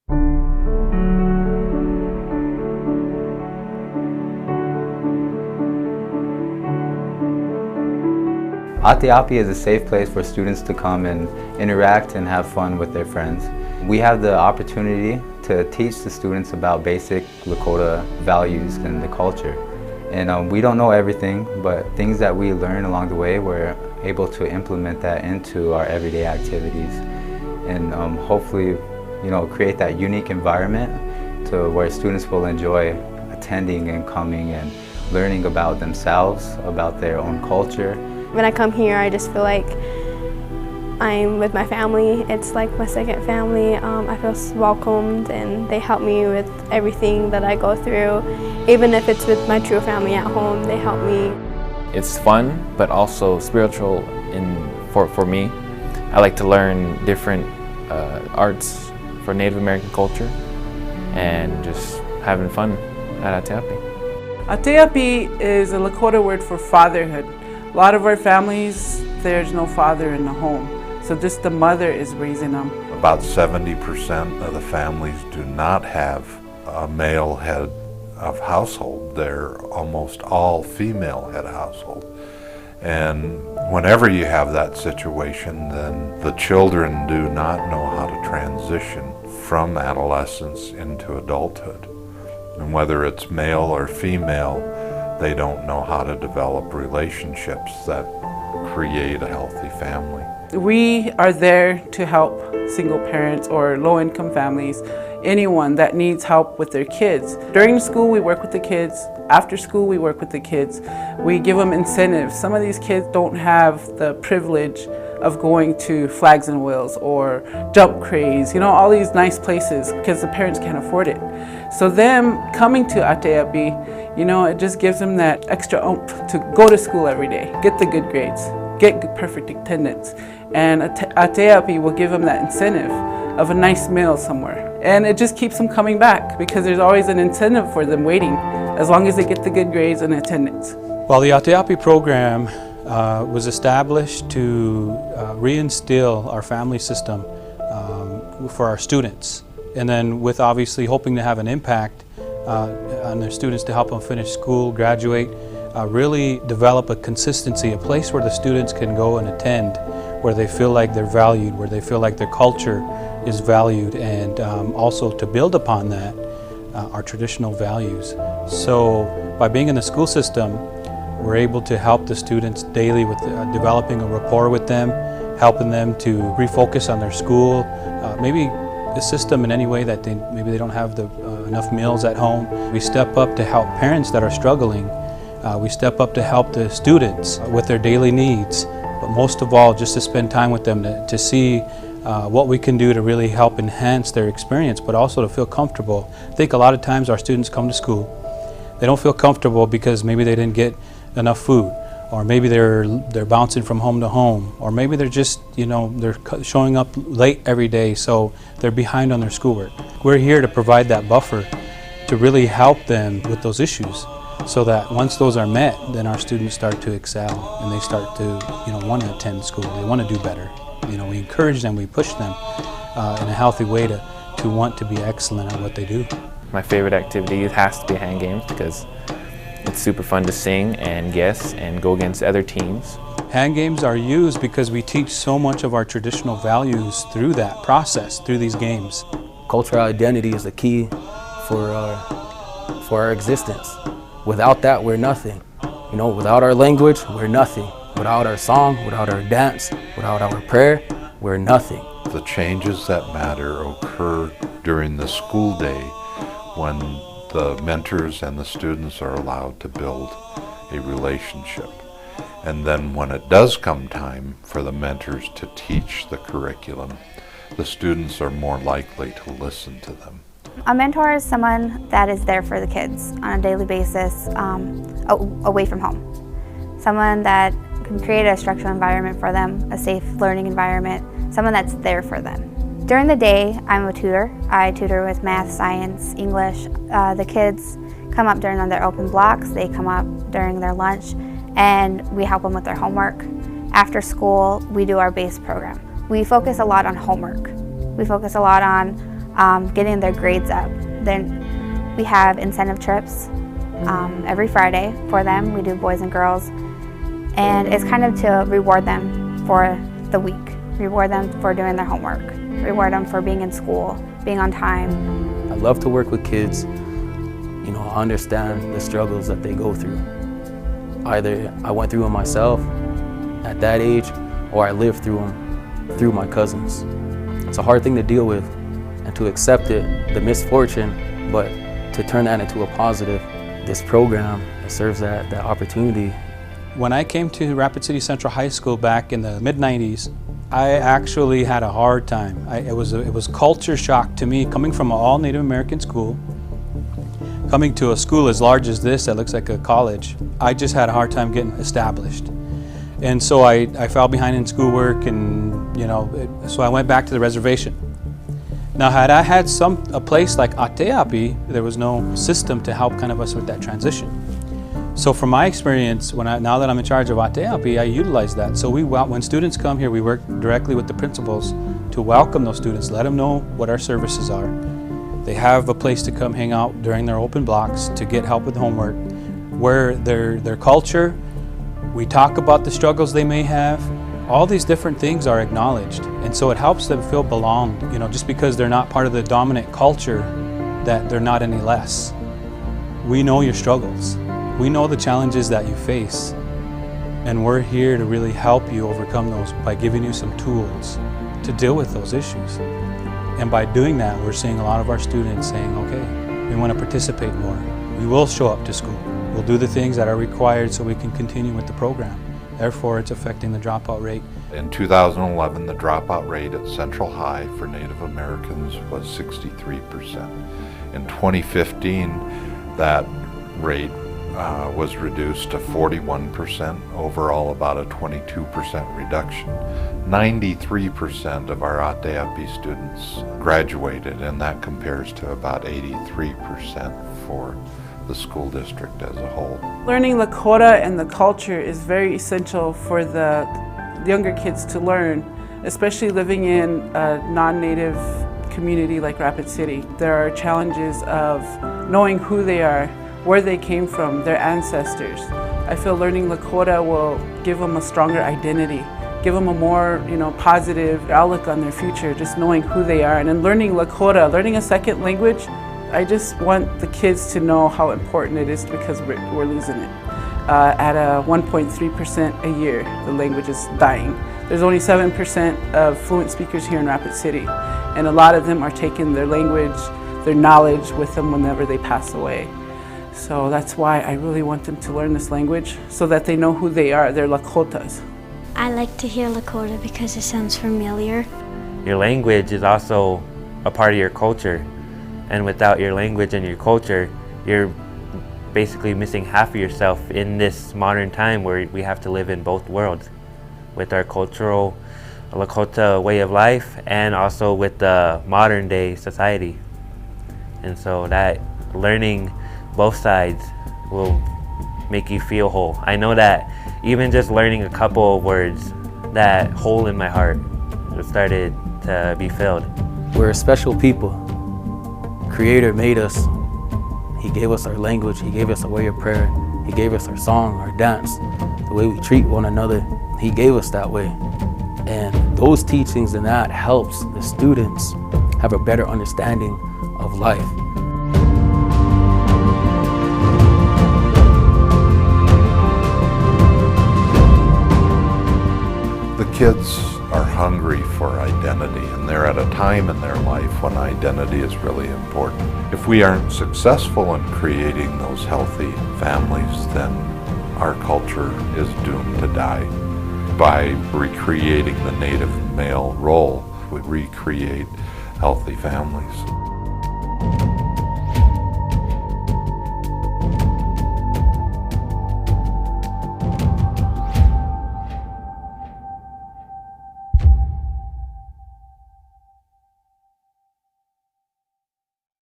Ateyapi is a safe place for students to come and interact and have fun with their friends. We have the opportunity to teach the students about basic Lakota values and the culture. And we don't know everything, but things that we learn along the way, we're able to implement that into our everyday activities. And hopefully, create that unique environment to where students will enjoy attending and coming and learning about themselves, about their own culture. When I come here, I just feel like I'm with my family. It's like my second family. I feel welcomed, and they help me with everything that I go through. Even if it's with my true family at home, they help me. It's fun, but also spiritual for me. I like to learn different arts for Native American culture and just having fun at Ateyapi. Ateyapi is a Lakota word for fatherhood. A lot of our families, there's no father in the home, so just the mother is raising them. About 70% of the families do not have a male head of household. They're almost all female head of household. And whenever you have that situation, then the children do not know how to transition from adolescence into adulthood. And whether it's male or female, they don't know how to develop relationships that create a healthy family. We are there to help single parents or low-income families, anyone that needs help with their kids. During school, we work with the kids. After school, we work with the kids. We give them incentives. Some of these kids don't have the privilege of going to Flags and Wheels or Jump Craze, all these nice places because the parents can't afford it. So them coming to Ateyapi, it just gives them that extra oomph to go to school every day, get the good grades, get perfect attendance. And Ateyapi will give them that incentive of a nice meal somewhere. And it just keeps them coming back because there's always an incentive for them waiting as long as they get the good grades and attendance. Well, the Ateyapi program was established to reinstill our family system for our students, and then with obviously hoping to have an impact on their students to help them finish school, graduate, really develop a consistency, a place where the students can go and attend, where they feel like they're valued, where they feel like their culture is valued, and also to build upon that, our traditional values. So by being in the school system, we're able to help the students daily with developing a rapport with them, helping them to refocus on their school, maybe assist them in any way that maybe they don't have enough meals at home. We step up to help parents that are struggling. We step up to help the students with their daily needs, but most of all just to spend time with them to see what we can do to really help enhance their experience, but also to feel comfortable. I think a lot of times our students come to school, they don't feel comfortable because maybe they didn't get enough food, or maybe they're bouncing from home to home, or maybe they're just, they're showing up late every day, so they're behind on their schoolwork. We're here to provide that buffer to really help them with those issues, so that once those are met, then our students start to excel and they start to, want to attend school. They want to do better. We encourage them, we push them in a healthy way to want to be excellent at what they do. My favorite activity has to be hand games because it's super fun to sing and guess and go against other teams. Hand games are used because we teach so much of our traditional values through that process, through these games. Cultural identity is the key for our existence. Without that, we're nothing. Without our language, we're nothing. Without our song, without our dance, without our prayer, we're nothing. The changes that matter occur during the school day when the mentors and the students are allowed to build a relationship. And then when it does come time for the mentors to teach the curriculum, the students are more likely to listen to them. A mentor is someone that is there for the kids on a daily basis, away from home. Someone that can create a structural environment for them, a safe learning environment, someone that's there for them. During the day, I'm a tutor. I tutor with math, science, English. The kids come up during their open blocks, they come up during their lunch, and we help them with their homework. After school, we do our base program. We focus a lot on homework. We focus a lot on getting their grades up. Then we have incentive trips every Friday for them. We do boys and girls, and it's kind of to reward them for the week, reward them for doing their homework, reward them for being in school, being on time. I love to work with kids. You know, I understand the struggles that they go through. Either I went through them myself at that age, or I lived through them through my cousins. It's a hard thing to deal with, and to accept it, the misfortune, but to turn that into a positive. This program, it serves that opportunity. When I came to Rapid City Central High School back in the mid-90s, I actually had a hard time. It was culture shock to me, coming from an all Native American school, coming to a school as large as this that looks like a college. I just had a hard time getting established. And so I fell behind in schoolwork, and so I went back to the reservation. Now, had I had a place like Ateyapi, there was no system to help kind of us with that transition. So from my experience, now that I'm in charge of Ateyapi, I utilize that. So when students come here, we work directly with the principals to welcome those students, let them know what our services are. They have a place to come hang out during their open blocks to get help with homework, where their culture, we talk about the struggles they may have. All these different things are acknowledged, and so it helps them feel belonged. Just because they're not part of the dominant culture, that they're not any less. We know your struggles. We know the challenges that you face, and we're here to really help you overcome those by giving you some tools to deal with those issues. And by doing that, we're seeing a lot of our students saying, okay, we want to participate more. We will show up to school. We'll do the things that are required so we can continue with the program. Therefore, it's affecting the dropout rate. In 2011, the dropout rate at Central High for Native Americans was 63%. In 2015, that rate was reduced to 41%, overall about a 22% reduction. 93% of our Ateyapi students graduated, and that compares to about 83% for the school district as a whole. Learning Lakota and the culture is very essential for the younger kids to learn, especially living in a non-native community like Rapid City. There are challenges of knowing who they are, where they came from, their ancestors. I feel learning Lakota will give them a stronger identity, give them a more positive outlook on their future, just knowing who they are. And in learning Lakota, learning a second language, I just want the kids to know how important it is, because we're losing it. At a 1.3% a year, the language is dying. There's only 7% of fluent speakers here in Rapid City, and a lot of them are taking their language, their knowledge with them whenever they pass away. So that's why I really want them to learn this language so that they know who they are. They're Lakotas. I like to hear Lakota because it sounds familiar. Your language is also a part of your culture. And without your language and your culture, you're basically missing half of yourself in this modern time where we have to live in both worlds, with our cultural Lakota way of life and also with the modern day society. And so that learning both sides will make you feel whole. I know that even just learning a couple of words, that hole in my heart started to be filled. We're a special people. Creator made us. He gave us our language. He gave us a way of prayer. He gave us our song, our dance, the way we treat one another. He gave us that way. And those teachings and that helps the students have a better understanding of life. The kids are hungry for identity, and they're at a time in their life when identity is really important. If we aren't successful in creating those healthy families, then our culture is doomed to die. By recreating the Native male role, we recreate healthy families.